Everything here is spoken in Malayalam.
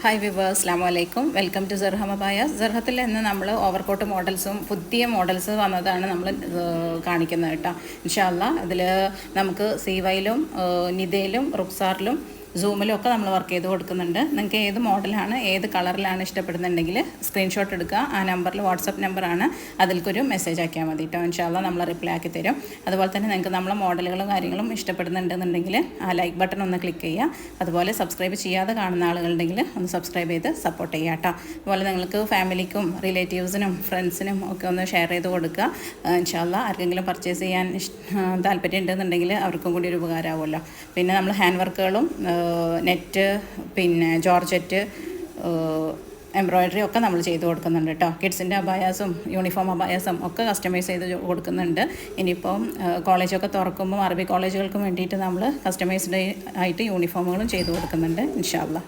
ഹായ് വിവേഴ്സ്, അസ്സലാമു അലൈക്കും. Welcome to Serham abayas. സെർഹത്തിൽ നിന്ന് നമ്മൾ ഓവർകോട്ട് മോഡൽസും പുതിയ മോഡൽസ് വന്നതാണ് നമ്മൾ കാണിക്കുന്നത് കേട്ടോ. ഇൻഷാ അല്ലാ അതിൽ നമുക്ക് സീവയിലും നിദയിലും റുക്സാറിലും സൂമിലും ഒക്കെ നമ്മൾ വർക്ക് ചെയ്ത് കൊടുക്കുന്നുണ്ട്. നിങ്ങൾക്ക് ഏത് മോഡലാണ് ഏത് കളറിലാണ് ഇഷ്ടപ്പെടുന്നുണ്ടെങ്കിൽ സ്ക്രീൻഷോട്ട് എടുക്കുക. ആ നമ്പറിൽ വാട്സപ്പ് നമ്പറാണ്, അതിൽക്കൊരു മെസ്സേജ് ആക്കിയാൽ മതി കേട്ടോ. ഇൻഷാ അല്ലാ നമ്മൾ റിപ്ലൈ ആക്കി തരും. അതുപോലെ തന്നെ നിങ്ങൾക്ക് നമ്മളെ മോഡലുകളും കാര്യങ്ങളും ഇഷ്ടപ്പെടുന്നുണ്ടെന്നുണ്ടെങ്കിൽ ആ ലൈക്ക് ബട്ടൺ ഒന്ന് ക്ലിക്ക് ചെയ്യുക. അതുപോലെ സബ്സ്ക്രൈബ് ചെയ്യാതെ കാണുന്ന ആളുകളുണ്ടെങ്കിൽ ഒന്ന് സബ്സ്ക്രൈബ് ചെയ്ത് സപ്പോർട്ട് ചെയ്യുക കേട്ടോ. അതുപോലെ നിങ്ങൾക്ക് ഫാമിലിക്കും റിലേറ്റീവ്സിനും ഫ്രണ്ട്സിനും ഒക്കെ ഒന്ന് ഷെയർ ചെയ്ത് കൊടുക്കുക. ഇൻഷാ അല്ലാ ആർക്കെങ്കിലും പർച്ചേസ് ചെയ്യാൻ താല്പര്യം ഉണ്ടെന്നുണ്ടെങ്കിൽ അവർക്കും കൂടി ഒരു ഉപകാരമാവുമല്ലോ. പിന്നെ നമ്മൾ ഹാൻഡ് വർക്കുകളും നെറ്റ് പിന്നെ ജോർജറ്റ് എംബ്രോയ്ഡറി ഒക്കെ നമ്മൾ ചെയ്ത് കൊടുക്കുന്നുണ്ട് കേട്ടോ. കിഡ്സിൻ്റെ അബായാസും യൂണിഫോം അബായാസും ഒക്കെ കസ്റ്റമൈസ് ചെയ്ത് കൊടുക്കുന്നുണ്ട്. ഇനിയിപ്പം കോളേജൊക്കെ തുറക്കുമ്പോൾ അറബി കോളേജുകൾക്ക് വേണ്ടിയിട്ട് നമ്മൾ കസ്റ്റമൈസ്ഡ് ആയിട്ട് യൂണിഫോമുകളും ചെയ്ത് കൊടുക്കുന്നുണ്ട് ഇൻഷാ അല്ലാ.